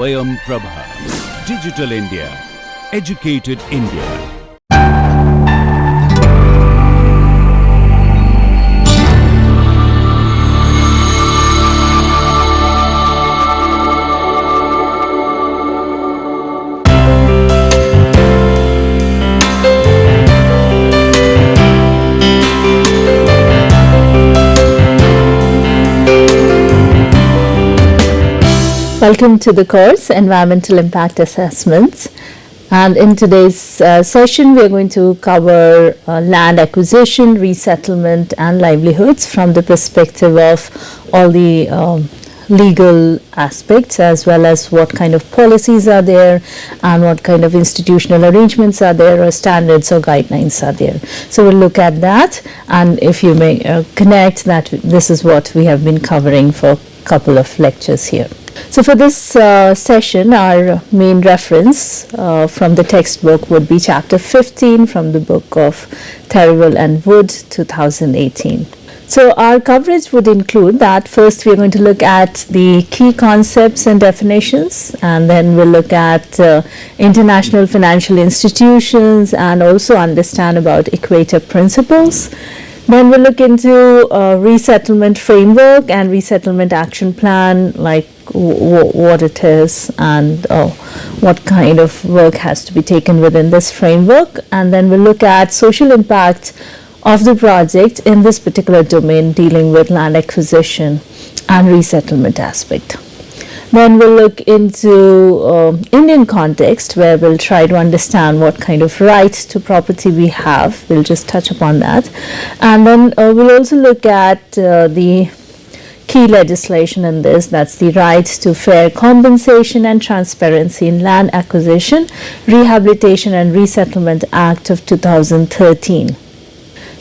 Swayam Prabha. Digital India. Educated India. Welcome to the course Environmental Impact Assessments, and in today's session we are going to cover land acquisition, resettlement and livelihoods from the perspective of all the legal aspects, as well as what kind of policies are there and what kind of institutional arrangements are there, or standards or guidelines are there. So we'll look at that, and if you may connect that, this is what we have been covering for a couple of lectures here. So for this session, our main reference from the textbook would be chapter 15 from the book of Terrible and Wood, 2018. So our coverage would include that first we are going to look at the key concepts and definitions, and then we'll look at international financial institutions and also understand about equator principles. Then we'll look into resettlement framework and resettlement action plan, like what it is and what kind of work has to be taken within this framework. And then we'll look at social impact of the project in this particular domain, dealing with land acquisition and resettlement aspect. Then we'll look into Indian context, where we'll try to understand what kind of rights to property we have. We'll just touch upon that. And then we'll also look at the key legislation in this, that's the right to fair compensation and transparency in land acquisition, Rehabilitation and Resettlement Act of 2013.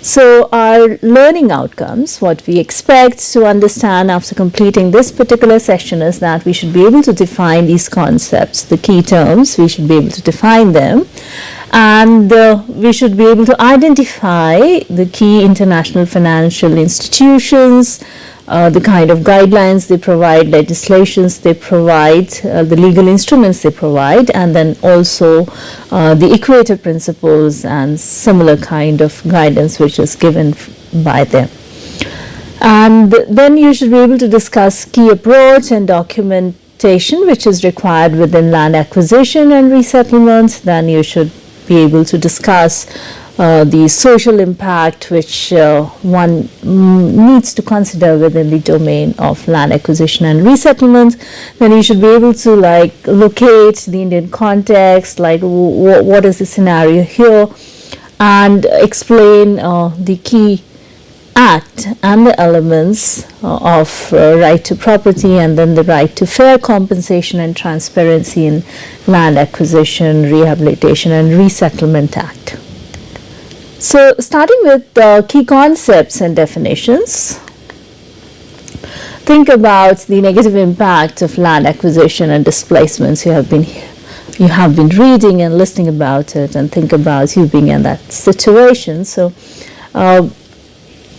So our learning outcomes, what we expect to understand after completing this particular session, is that we should be able to define these concepts, the key terms, we should be able to define them, and we should be able to identify the key international financial institutions, the kind of guidelines they provide, legislations they provide, the legal instruments they provide, and then also the equator principles and similar kind of guidance which is given by them. And then you should be able to discuss key approach and documentation which is required within land acquisition and resettlement. Then you should be able to discuss the social impact which one needs to consider within the domain of land acquisition and resettlement. Then you should be able to locate the Indian context, what is the scenario here, and explain the key act and the elements of right to property, and then the right to fair compensation and transparency in land acquisition, rehabilitation and resettlement act. So starting with key concepts and definitions, think about the negative impact of land acquisition and displacements. You have been reading and listening about it, and think about you being in that situation. So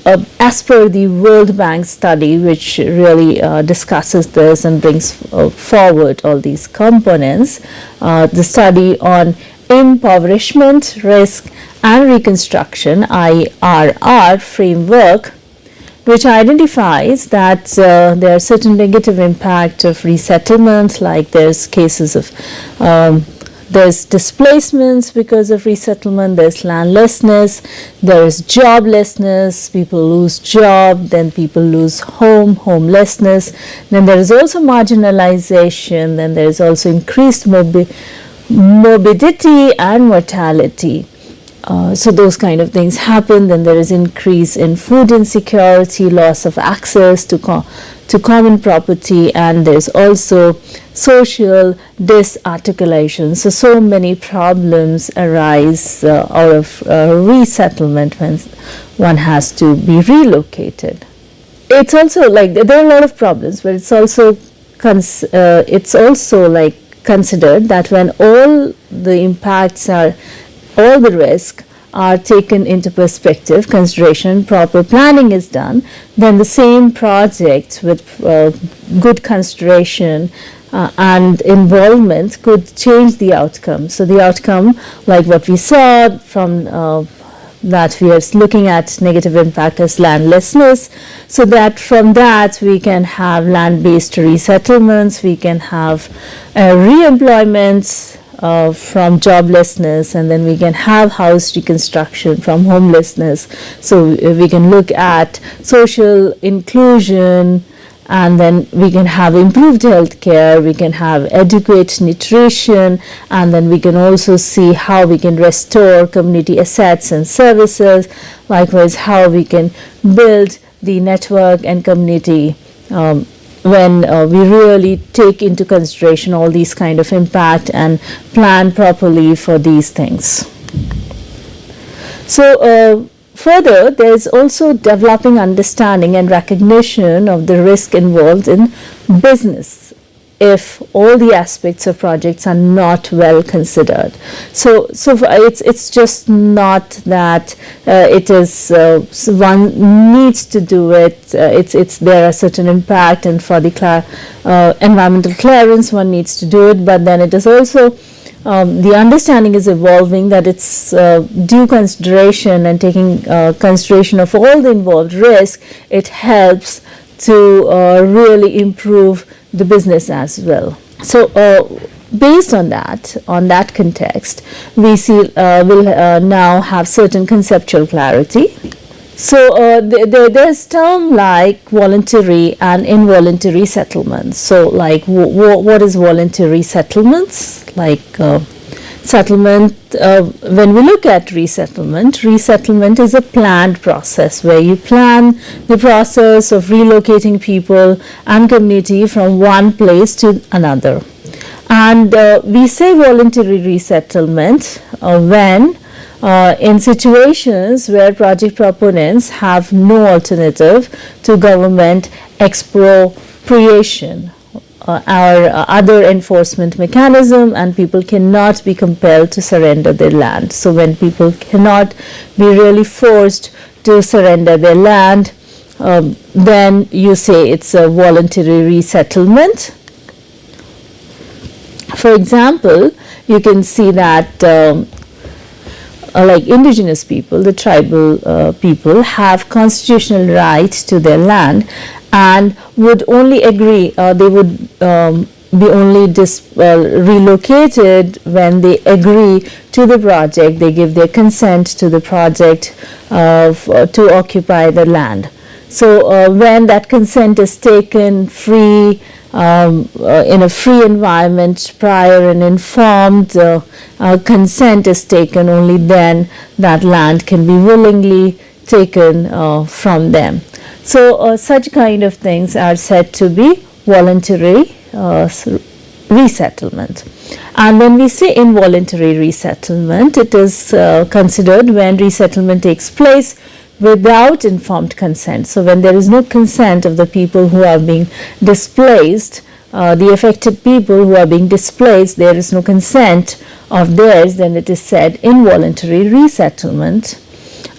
as per the World Bank study, which really discusses this and brings forward all these components, the study on impoverishment, risk and reconstruction, IRR framework, which identifies that there are certain negative impact of resettlement, like there's cases of there's displacements because of resettlement, there's landlessness, there is joblessness, people lose job, then people lose homelessness, then there is also marginalization, then there is also increased morbidity and mortality. So those kind of things happen. Then there is increase in food insecurity, loss of access to common property, and there's also social disarticulation. So many problems arise out of resettlement when one has to be relocated. It's also there are a lot of problems, but it's also considered that when all the impacts are, all the risks are taken into perspective, consideration, proper planning is done, then the same project with good consideration and involvement could change the outcome. So the outcome, like what we saw from that we are looking at negative impact as landlessness, so that from that we can have land-based resettlements, we can have re-employments from joblessness, and then we can have house reconstruction from homelessness. So we can look at social inclusion, and then we can have improved health care, we can have adequate nutrition, and then we can also see how we can restore community assets and services, likewise how we can build the network and community when we really take into consideration all these kind of impact and plan properly for these things. So further, there is also developing understanding and recognition of the risk involved in business if all the aspects of projects are not well considered. So it's just not that it is one needs to do it. It's there are certain impact, and for the environmental clearance one needs to do it, but then it is also the understanding is evolving that it's due consideration and taking consideration of all the involved risk. It helps to really improve the business as well. So based on that context, we see we'll now have certain conceptual clarity. So there's term like voluntary and involuntary settlements. So like what is voluntary settlements? Like settlement, when we look at resettlement is a planned process where you plan the process of relocating people and community from one place to another. And we say voluntary resettlement when in situations where project proponents have no alternative to government expropriation or other enforcement mechanism, and people cannot be compelled to surrender their land. So when people cannot be really forced to surrender their land, then you say it's a voluntary resettlement. For example, you can see that like indigenous people, the tribal people have constitutional right to their land and would only agree, they would be only relocated when they agree to the project, they give their consent to the project to occupy the land. So when that consent is taken free, in a free environment, prior and informed consent is taken, only then that land can be willingly taken from them. So such kind of things are said to be voluntary resettlement. And when we say involuntary resettlement, it is considered when resettlement takes place without informed consent. So when there is no consent of the people who are being displaced, the affected people who are being displaced, there is no consent of theirs, then it is said involuntary resettlement.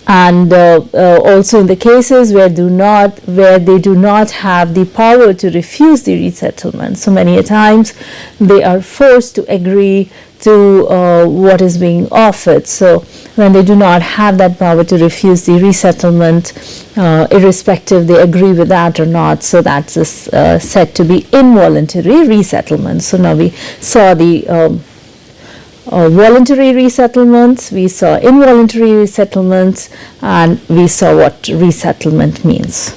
And also in the cases where they do not have the power to refuse the resettlement. So many a times they are forced to agree to what is being offered. So when they do not have that power to refuse the resettlement, irrespective they agree with that or not, so that's said to be involuntary resettlement. So now we saw the voluntary resettlements, we saw involuntary resettlements, and we saw what resettlement means.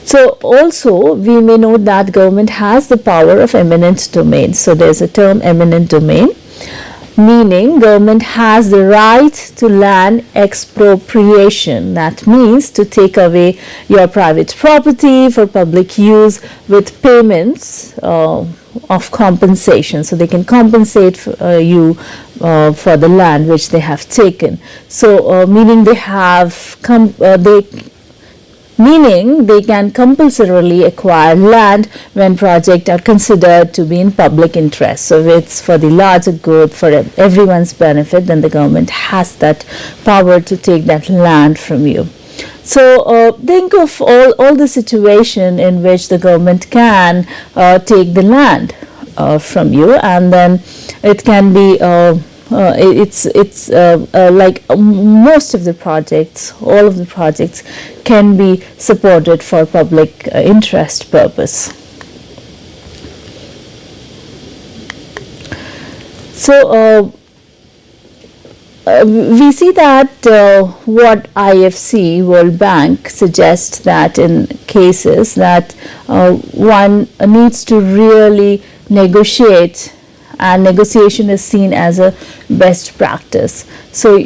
So also we may note that government has the power of eminent domain. So there's a term eminent domain, meaning government has the right to land expropriation. That means to take away your private property for public use with payments of compensation. So they can compensate you for the land which they have taken. So meaning they can compulsorily acquire land when projects are considered to be in public interest. So if it's for the larger good, for everyone's benefit, then the government has that power to take that land from you. So think of all the situation in which the government can take the land. from you, and then it can be it's like most of the projects, all of the projects can be supported for public interest purpose. So we see that what IFC, World Bank, suggests that in cases that one needs to really negotiate, and negotiation is seen as a best practice. So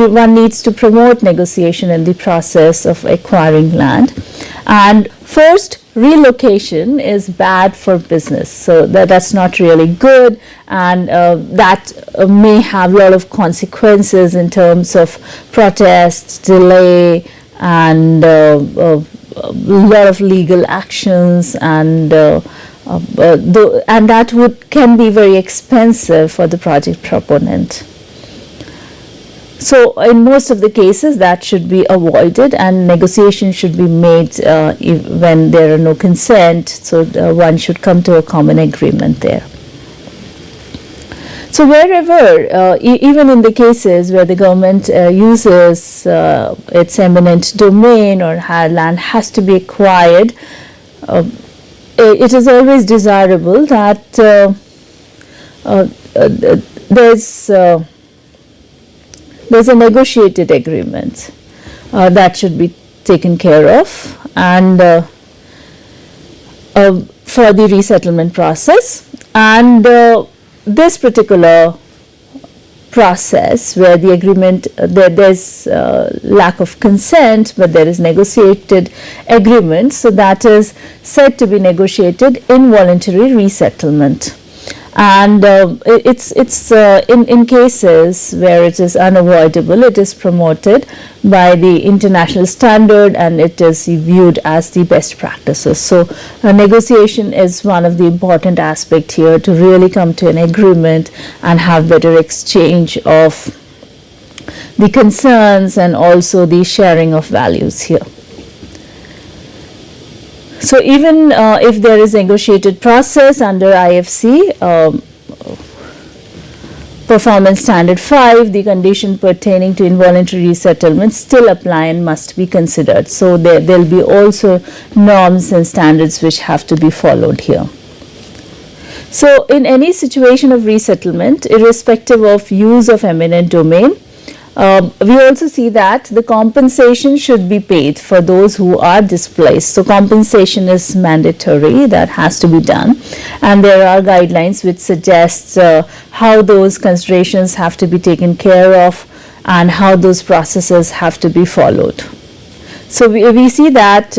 one needs to promote negotiation in the process of acquiring land. And first, relocation is bad for business, so that's not really good, and that may have a lot of consequences in terms of protests, delay, and a lot of legal actions, and that can be very expensive for the project proponent. So in most of the cases that should be avoided, and negotiation should be made when there are no consent, so one should come to a common agreement there. So wherever, even in the cases where the government uses its eminent domain, or land has to be acquired, it is always desirable that there's a negotiated agreement that should be taken care of, and for the resettlement process. And this particular process, where the agreement, there's lack of consent, but there is negotiated agreement, so that is said to be negotiated involuntary resettlement. And it's in cases where it is unavoidable, it is promoted by the international standard, and it is viewed as the best practices. So negotiation is one of the important aspects here, to really come to an agreement and have better exchange of the concerns and also the sharing of values here. So even if there is negotiated process under IFC, Performance Standard 5, the condition pertaining to involuntary resettlement still apply and must be considered. So there will be also norms and standards which have to be followed here. So in any situation of resettlement, irrespective of use of eminent domain, we also see that the compensation should be paid for those who are displaced. So compensation is mandatory, that has to be done, and there are guidelines which suggest how those considerations have to be taken care of and how those processes have to be followed. So we see that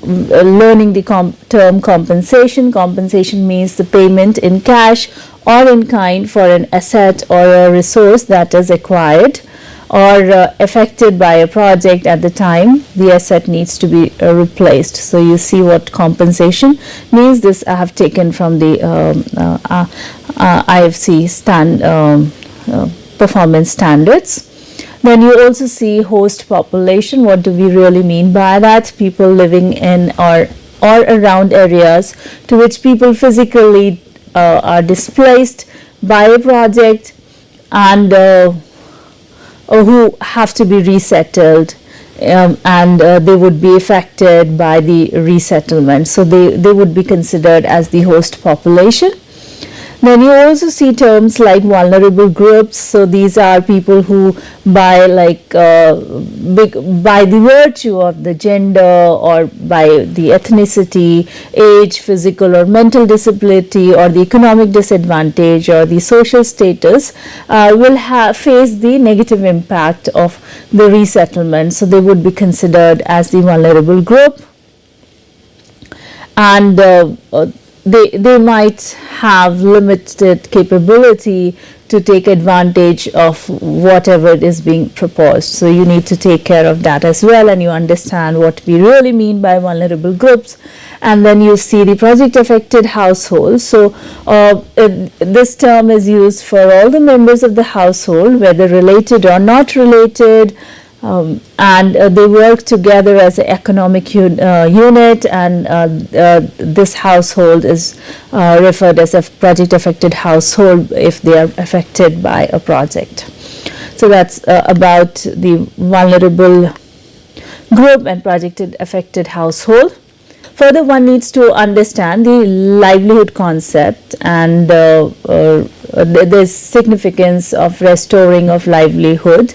learning the term compensation. Compensation means the payment in cash or in kind for an asset or a resource that is acquired or affected by a project at the time the asset needs to be replaced. So you see what compensation means. This I have taken from the IFC performance standards. Then you also see host population. What do we really mean by that? People living in or around areas to which people physically are displaced by a project, and who have to be resettled, and they would be affected by the resettlement. So they would be considered as the host population. Then you also see terms like vulnerable groups. So these are people who by the virtue of the gender or by the ethnicity, age, physical or mental disability, or the economic disadvantage or the social status will face the negative impact of the resettlement. So they would be considered as the vulnerable group, and they might have limited capability to take advantage of whatever is being proposed. So you need to take care of that as well, and you understand what we really mean by vulnerable groups. And then you see the project affected household. So this term is used for all the members of the household, whether related or not related, and they work together as an economic unit, and this household is referred as a project affected household if they are affected by a project. So that's about the vulnerable group and project affected household. Further, one needs to understand the livelihood concept, and the significance of restoring of livelihood,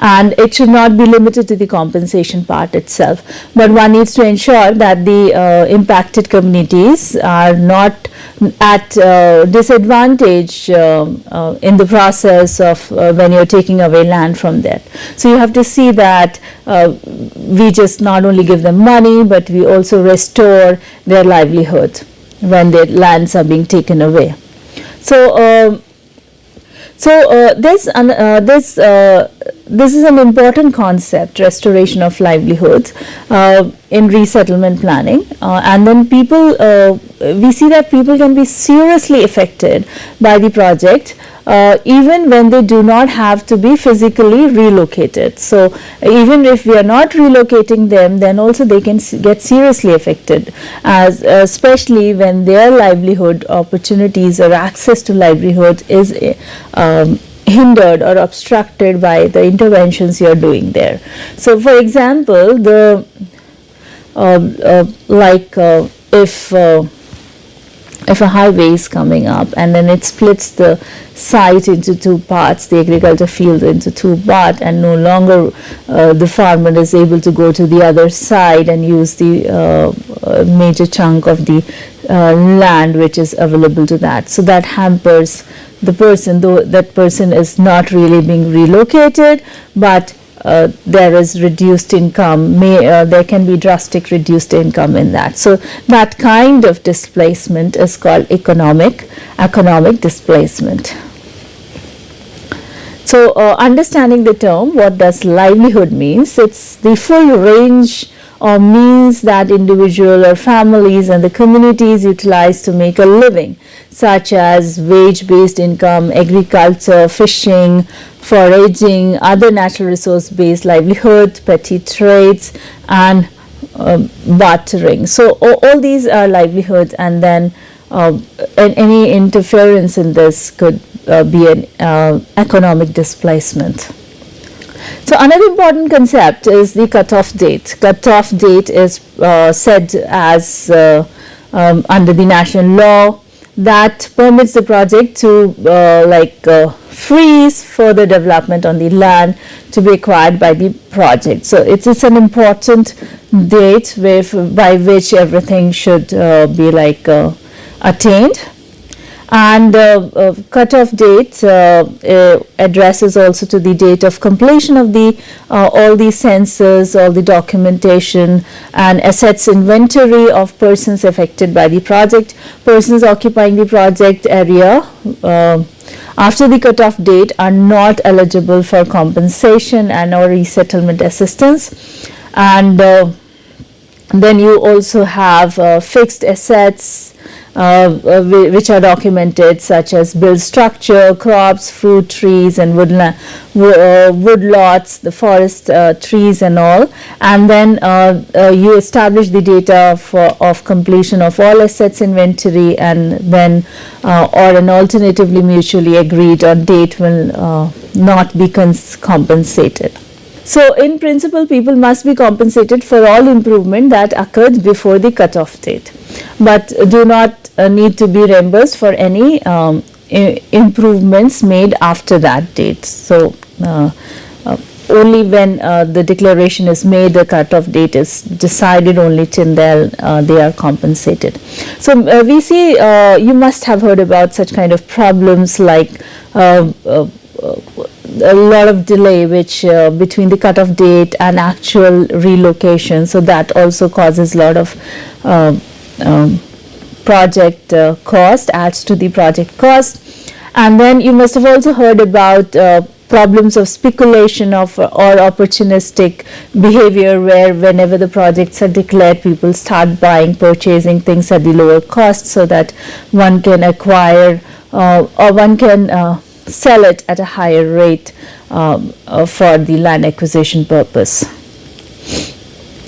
and it should not be limited to the compensation part itself, but one needs to ensure that the impacted communities are not at disadvantage in the process of when you're taking away land from them. So you have to see that we just not only give them money, but we also restore their livelihood when their lands are being taken away. So this is an important concept, restoration of livelihoods in resettlement planning, and then we see that people can be seriously affected by the project even when they do not have to be physically relocated. So even if we are not relocating them, then also they can get seriously affected, as especially when their livelihood opportunities or access to livelihood is hindered or obstructed by the interventions you are doing there. So for example, if a highway is coming up and then it splits the site into two parts, the agriculture field into two parts, and no longer the farmer is able to go to the other side and use the major chunk of the land which is available to that. So that hampers the person, though that person is not really being relocated, but there is reduced income, there can be drastic reduced income in that. So that kind of displacement is called economic displacement. So understanding the term, what does livelihood means? It's the full range or means that individual or families and the communities utilize to make a living, such as wage-based income, agriculture, fishing, foraging, other natural resource-based livelihood, petty trades, and bartering. So all these are livelihoods, and then any interference in this could be an economic displacement. So another important concept is the cutoff date. Cutoff date is said as under the national law that permits the project to freeze further development on the land to be acquired by the project. So it's an important date by which everything should be attained. And cutoff date addresses also to the date of completion of the all the census, all the documentation, and assets inventory of persons affected by the project. Persons occupying the project area after the cutoff date are not eligible for compensation and or resettlement assistance. And then you also have fixed assets which are documented, such as build structure, crops, fruit trees, and wood lots, the forest trees and all. And then you establish the data of completion of all assets inventory, and then or an alternatively mutually agreed on date will not be compensated. So in principle, people must be compensated for all improvement that occurred before the cutoff date, but do not need to be reimbursed for any improvements made after that date. So only when the declaration is made, the cutoff date is decided, only till then they are compensated. So we see, you must have heard about such kind of problems like a lot of delay which between the cutoff date and actual relocation. So that also causes a lot of project cost, adds to the project cost. And then you must have also heard about problems of speculation or opportunistic behavior, where whenever the projects are declared, people start purchasing things at the lower cost so that one can acquire or one can sell it at a higher rate for the land acquisition purpose.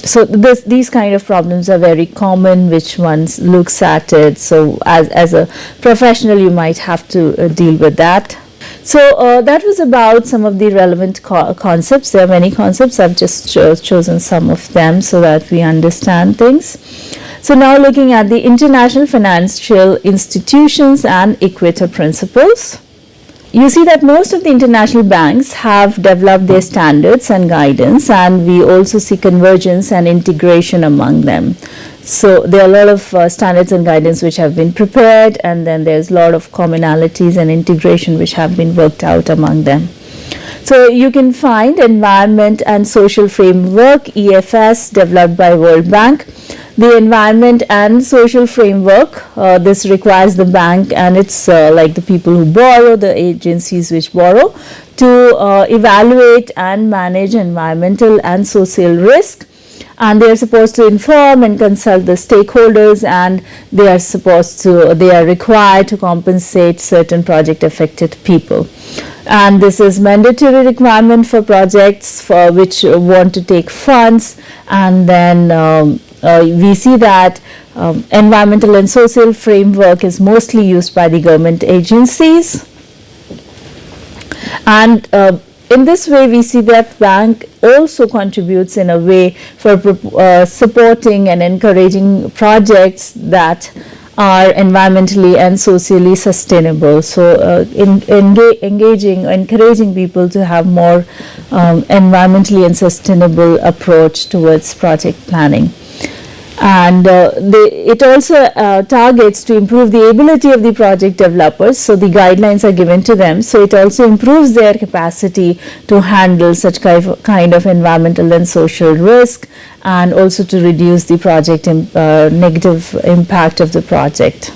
So these kind of problems are very common, which one looks at it. So as a professional, you might have to deal with that. So that was about some of the relevant concepts. There are many concepts. I've just chosen some of them so that we understand things. So now looking at the international financial institutions and equator principles. You see that most of the international banks have developed their standards and guidance, and we also see convergence and integration among them. So there are a lot of standards and guidance which have been prepared, and then there's a lot of commonalities and integration which have been worked out among them. So you can find Environment and Social Framework, EFS, developed by World Bank. The Environment and Social Framework, this requires the bank and it's like the people who borrow, the agencies which borrow, to evaluate and manage environmental and social risk. And they are supposed to inform and consult the stakeholders, and they are required to compensate certain project affected people. And this is mandatory requirement for projects for which want to take funds. And then we see that environmental and social framework is mostly used by the government agencies. And in this way, we see that bank also contributes in a way for supporting and encouraging projects that are environmentally and socially sustainable. So encouraging people to have more environmentally and sustainable approach towards project planning. And it also targets to improve the ability of the project developers. So the guidelines are given to them. So it also improves their capacity to handle such kind of environmental and social risk, and also to reduce the project negative impact of the project.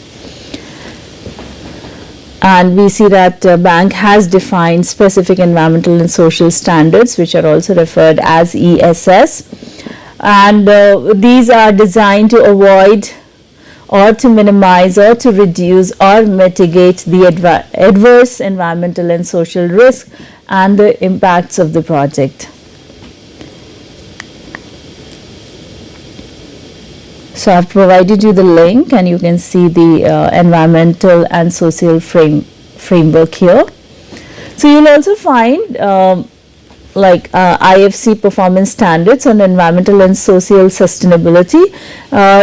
And we see that bank has defined specific environmental and social standards, which are also referred as ESS. And these are designed to avoid or to minimize or to reduce or mitigate the adverse environmental and social risk and the impacts of the project. So I've provided you the link, and you can see the environmental and social framework here. So you'll also find IFC performance standards on environmental and social sustainability.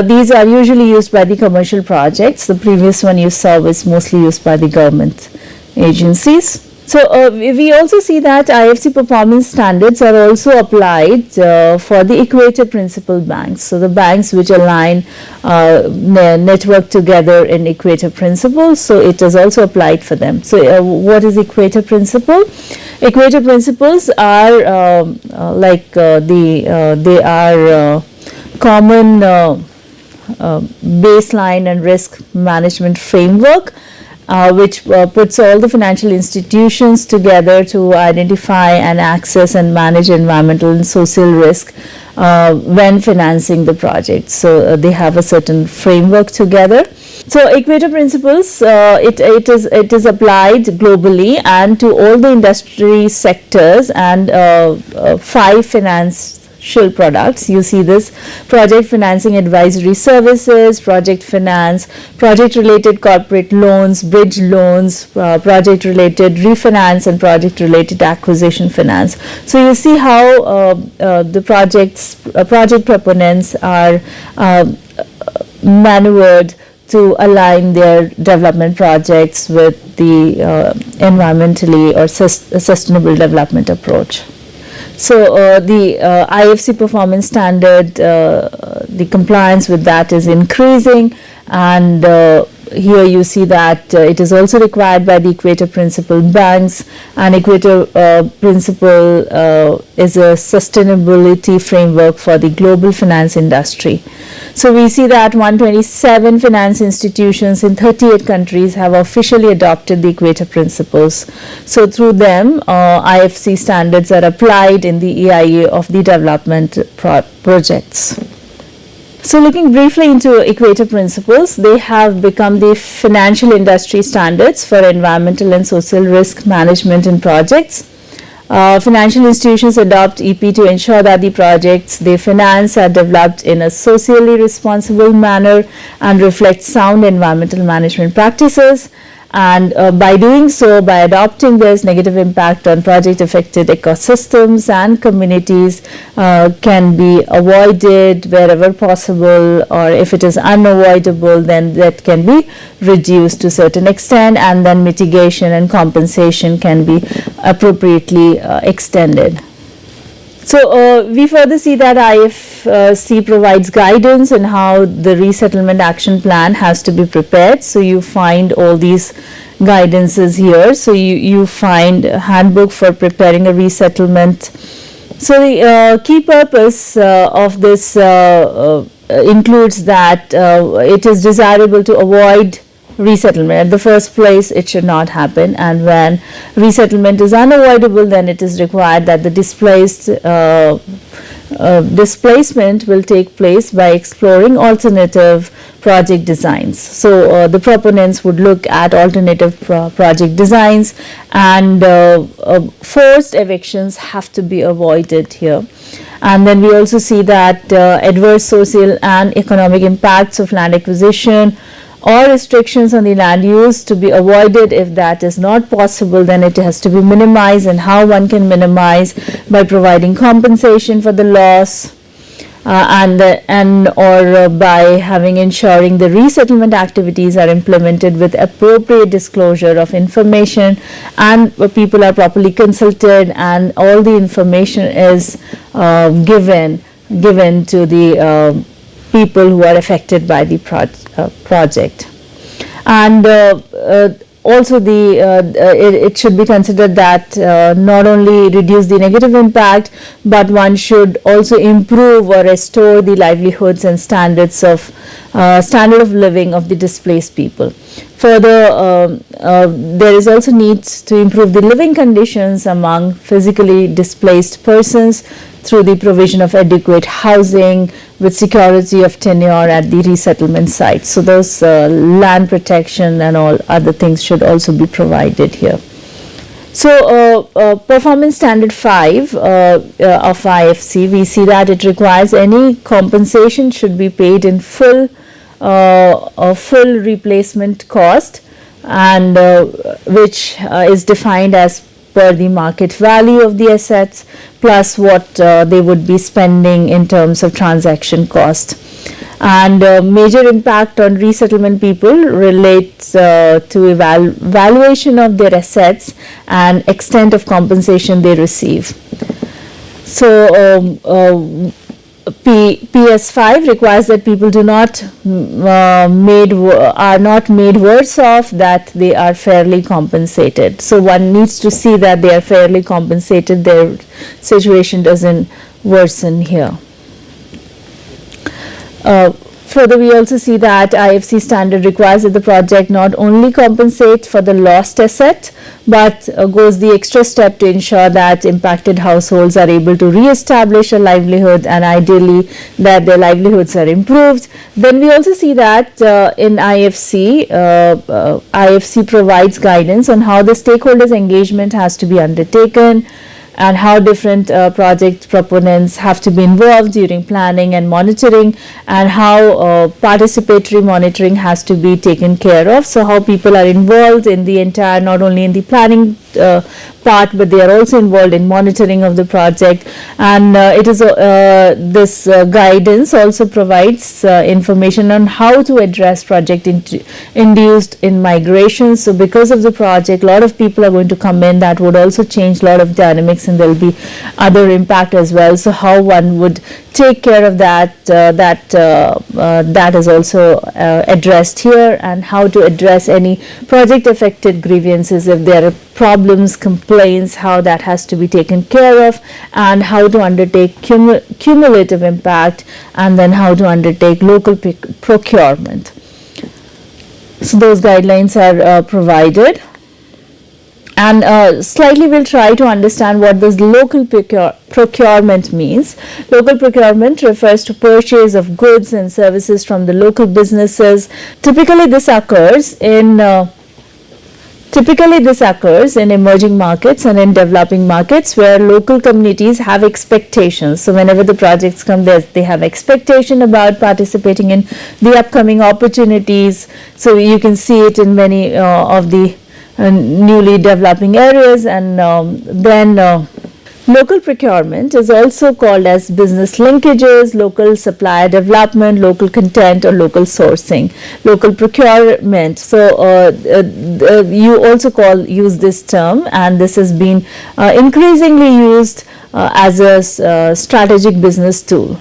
These are usually used by the commercial projects. The previous one you saw was mostly used by the government agencies. So we also see that IFC performance standards are also applied for the equator principal banks. So the banks which align network together in equator principles, so it is also applied for them. So what is equator principle? Equator principles are they are common baseline and risk management framework, which puts all the financial institutions together to identify and access and manage environmental and social risk when financing the project. So they have a certain framework together. So equator principles, it is applied globally and to all the industry sectors and 5 financial products. You see this: project financing advisory services, project finance, project related corporate loans, bridge loans, project related refinance, and project related acquisition finance. So you see how the project proponents are maneuvered to align their development projects with the environmentally or sustainable development approach. So the IFC performance standard, the compliance with that is increasing, and here you see that it is also required by the equator principal banks, and equator principle is a sustainability framework for the global finance industry. So we see that 127 finance institutions in 38 countries have officially adopted the equator principles. So through them, IFC standards are applied in the EIA of the development projects. So looking briefly into Equator Principles, they have become the financial industry standards for environmental and social risk management in projects. Financial institutions adopt EP to ensure that the projects they finance are developed in a socially responsible manner and reflect sound environmental management practices. And by doing so, by adopting this, negative impact on project affected ecosystems and communities can be avoided wherever possible, or if it is unavoidable, then that can be reduced to a certain extent, and then mitigation and compensation can be appropriately extended. So we further see that IFC provides guidance on how the resettlement action plan has to be prepared. So you find all these guidances here. So you find a handbook for preparing a resettlement. So the key purpose of this includes that it is desirable to avoid resettlement. At the first place, it should not happen, and when resettlement is unavoidable, then it is required that the displacement will take place by exploring alternative project designs. So the proponents would look at alternative project designs, and forced evictions have to be avoided here. And then we also see that adverse social and economic impacts of land acquisition or restrictions on the land use to be avoided. If that is not possible, then it has to be minimized, and how one can minimize by providing compensation for the loss or by ensuring the resettlement activities are implemented with appropriate disclosure of information, and people are properly consulted, and all the information is given to the people who are affected by the project. And also it should be considered that not only reduce the negative impact, but one should also improve or restore the livelihoods and standard of living of the displaced people. Further, there is also needs to improve the living conditions among physically displaced persons through the provision of adequate housing with security of tenure at the resettlement site. So those land protection and all other things should also be provided here. So performance standard 5 of IFC, we see that it requires any compensation should be paid in full replacement cost, and which is defined as per the market value of the assets plus what they would be spending in terms of transaction cost. And major impact on resettlement people relates to evaluation of their assets and extent of compensation they receive. So PS5 requires that people are not made worse off, that they are fairly compensated. So one needs to see that they are fairly compensated, their situation doesn't worsen here. Further, we also see that IFC standard requires that the project not only compensate for the lost asset, but goes the extra step to ensure that impacted households are able to re-establish a livelihood, and ideally that their livelihoods are improved. Then we also see that in IFC, IFC provides guidance on how the stakeholders' engagement has to be undertaken, and how different project proponents have to be involved during planning and monitoring, and how participatory monitoring has to be taken care of. So how people are involved in the entire, not only in the planning part, but they are also involved in monitoring of the project. And it is this guidance also provides information on how to address project induced in migration. So because of the project, a lot of people are going to come in, that would also change a lot of dynamics, and there will be other impact as well. So how one would take care of that, that is also addressed here, and how to address any project affected grievances if there are problems, complaints, how that has to be taken care of, and how to undertake cumulative impact, and then how to undertake local procurement. So those guidelines are provided. And slightly we'll try to understand what this local procurement means. Local procurement refers to purchase of goods and services from the local businesses. Typically this occurs in emerging markets and in developing markets where local communities have expectations. So whenever the projects come, they have expectation about participating in the upcoming opportunities. So you can see it in many of the newly developing areas. And then local procurement is also called as business linkages, local supplier development, local content, or local sourcing. Local procurement, so you also use this term, and this has been increasingly used as a strategic business tool.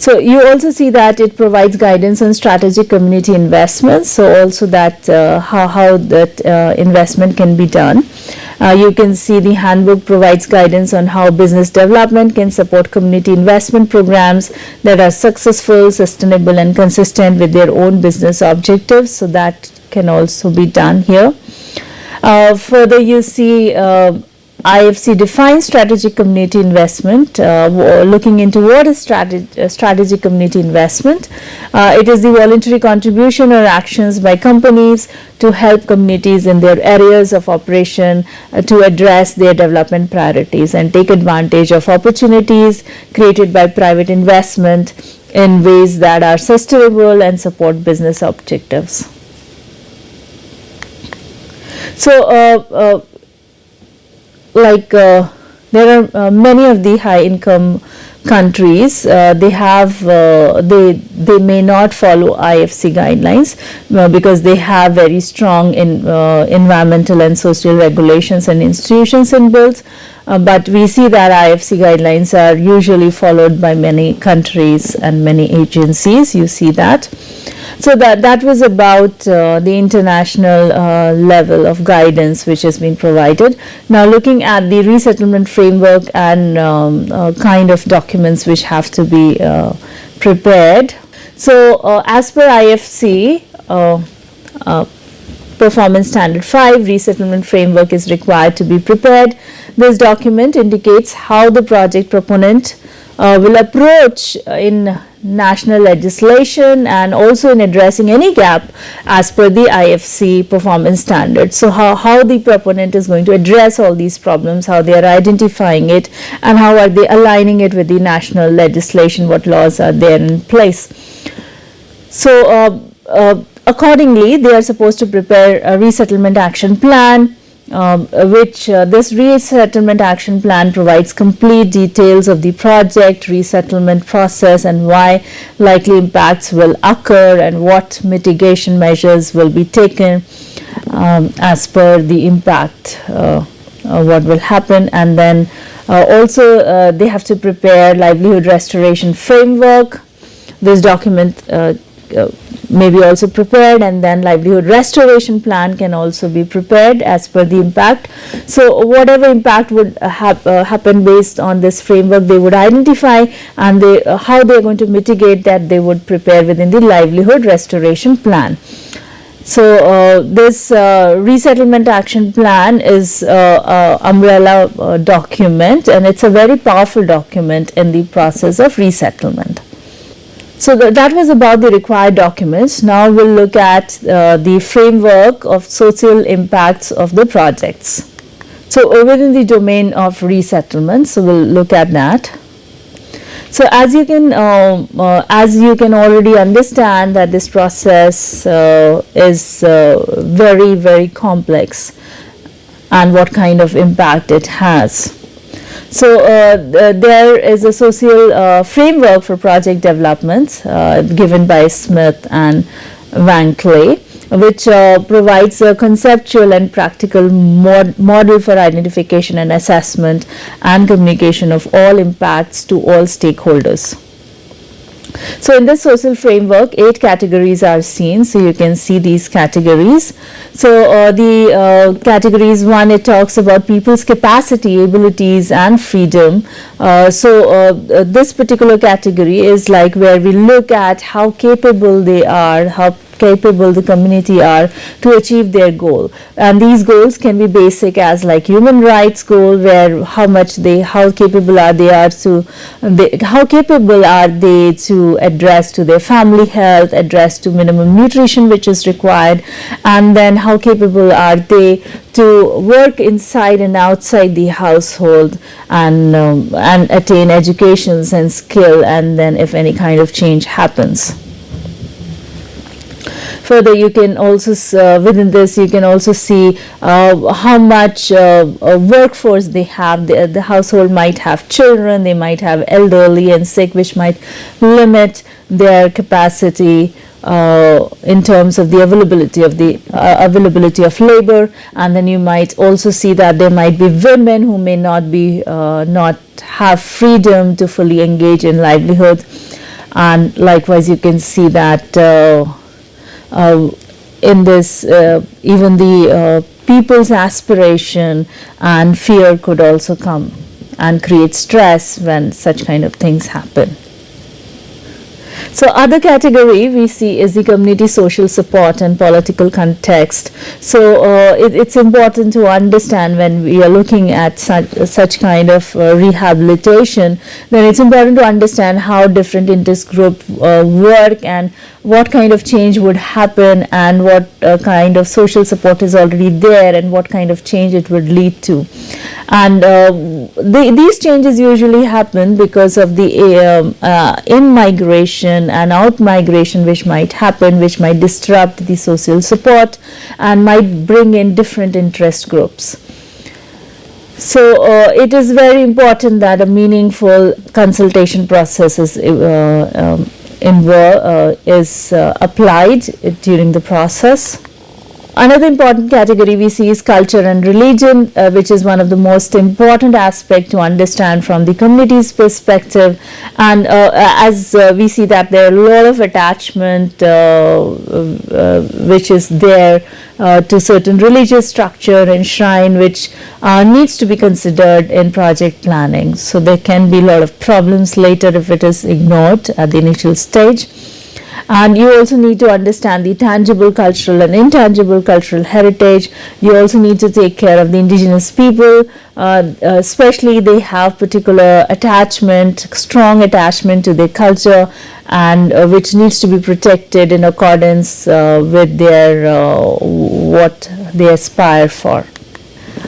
So you also see that it provides guidance on strategic community investments, so also that how that investment can be done. You can see the handbook provides guidance on how business development can support community investment programs that are successful, sustainable, and consistent with their own business objectives. So that can also be done here. Further, you see IFC defines strategic community investment, looking into what is strategic community investment. It is the voluntary contribution or actions by companies to help communities in their areas of operation to address their development priorities and take advantage of opportunities created by private investment in ways that are sustainable and support business objectives. So there are many of the high income countries, they may not follow IFC guidelines because they have very strong environmental and social regulations and institutions inbuilt, but we see that IFC guidelines are usually followed by many countries and many agencies. You see that. So that was about the international level of guidance which has been provided. Now looking at the resettlement framework and kind of documents which have to be prepared. So as per IFC Performance Standard 5, resettlement framework is required to be prepared. This document indicates how the project proponent will approach in national legislation and also in addressing any gap as per the IFC performance standards. So how the proponent is going to address all these problems, how they are identifying it, and how are they aligning it with the national legislation, what laws are there in place. So accordingly, they are supposed to prepare a resettlement action plan, this resettlement action plan provides complete details of the project, resettlement process, and why likely impacts will occur and what mitigation measures will be taken as per the impact, what will happen. And then also they have to prepare livelihood restoration framework. This document may be also prepared, and then livelihood restoration plan can also be prepared as per the impact. So whatever impact would happen based on this framework, they would identify, and how they are going to mitigate that they would prepare within the livelihood restoration plan. So this resettlement action plan is umbrella document, and it's a very powerful document in the process of resettlement. So that was about the required documents. Now we'll look at the framework of social impacts of the projects. So within the domain of resettlement, so we'll look at that. So as you can already understand that this process is very, very complex, and what kind of impact it has. So there is a social framework for project development given by Smith and Van Clay, which provides a conceptual and practical model for identification and assessment and communication of all impacts to all stakeholders. So in this social framework, 8 categories are seen. So you can see these categories. So the categories 1, it talks about people's capacity, abilities, and freedom. This particular category is like where we look at how capable they are, how capable the community are to achieve their goal. And these goals can be basic as like human rights goal, where how capable are they to address to their family health, address to minimum nutrition which is required, and then how capable are they to work inside and outside the household and attain educations and skill, and then if any kind of change happens. Further, you can also within this you can also see how much workforce they have. The household might have children, they might have elderly and sick, which might limit their capacity in terms of the availability of labor. And then you might also see that there might be women who may not have freedom to fully engage in livelihood. And likewise, you can see that in this even the people's aspiration and fear could also come and create stress when such kind of things happen. So other category we see is the community social support and political context. So it's important to understand when we are looking at such kind of rehabilitation, then it's important to understand how different interest group work and what kind of change would happen and what kind of social support is already there and what kind of change it would lead to. And these changes usually happen because of the in-migration and out-migration which might happen, which might disrupt the social support and might bring in different interest groups. So it is very important that a meaningful consultation process is applied during the process. Another important category we see is culture and religion, which is one of the most important aspects to understand from the community's perspective. And as we see that there are a lot of attachment which is there to certain religious structure and shrine, which needs to be considered in project planning. So there can be a lot of problems later if it is ignored at the initial stage. And you also need to understand the tangible cultural and intangible cultural heritage. You also need to take care of the indigenous people, especially they have particular strong attachment to their culture, and which needs to be protected in accordance with what they aspire for.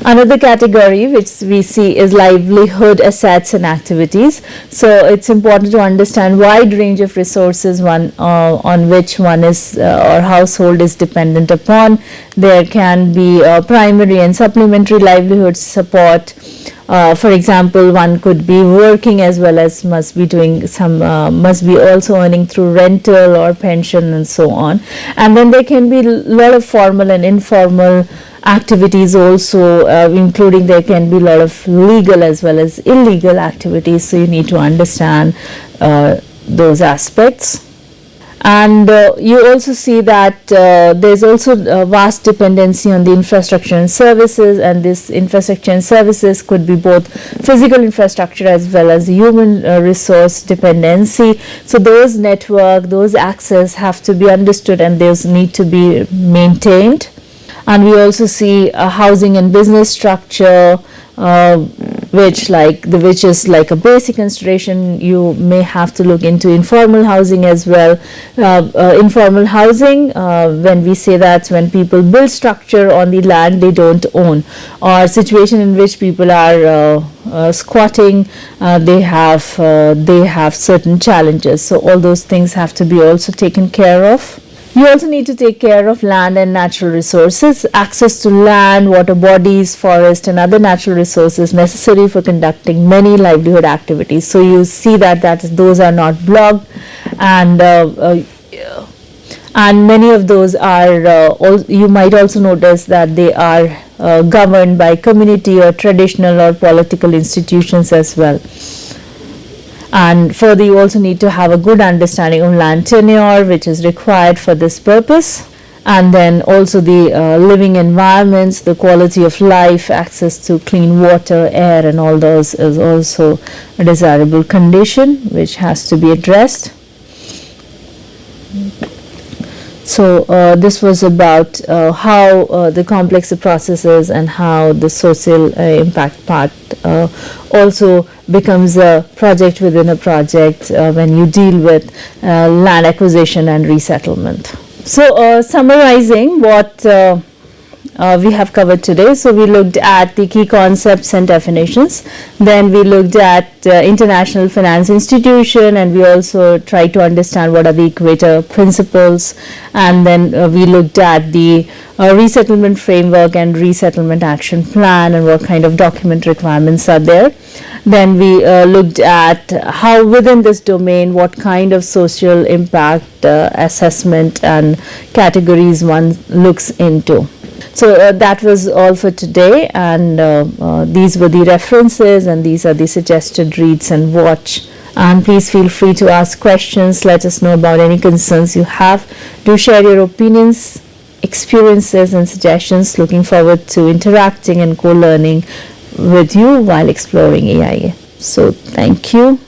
Another category which we see is livelihood assets and activities. So it's important to understand wide range of resources on which one is or household is dependent upon. There can be primary and supplementary livelihood support. For example, one could be working as well as must be also earning through rental or pension and so on. And then there can be a lot of formal and informal activities also, including there can be a lot of legal as well as illegal activities. So you need to understand those aspects. And you also see that there's also a vast dependency on the infrastructure and services, and this infrastructure and services could be both physical infrastructure as well as human resource dependency. So those those access have to be understood and those need to be maintained. And we also see a housing and business structure, which is like a basic consideration. You may have to look into informal housing as well. Informal housing, when we say that when people build structure on the land they don't own, or situation in which people are squatting, they have certain challenges. So all those things have to be also taken care of. You also need to take care of land and natural resources. Access to land, water bodies, forest and other natural resources necessary for conducting many livelihood activities. So you see that those are not blocked, and many of those are, you might also notice that they are governed by community or traditional or political institutions as well. And further, you also need to have a good understanding of land tenure, which is required for this purpose. And then also the living environments, the quality of life, access to clean water, air, and all those is also a desirable condition which has to be addressed. So this was about how the complex the process is and how the social impact part also becomes a project within a project when you deal with land acquisition and resettlement. So summarizing what we have covered today. So we looked at the key concepts and definitions. Then we looked at international finance institution, and we also tried to understand what are the equator principles. And then we looked at the resettlement framework and resettlement action plan and what kind of document requirements are there. Then we looked at how within this domain what kind of social impact assessment and categories one looks into. So that was all for today, and these were the references and these are the suggested reads and watch. And please feel free to ask questions, let us know about any concerns you have. Do share your opinions, experiences and suggestions. Looking forward to interacting and co-learning with you while exploring AIA. So thank you.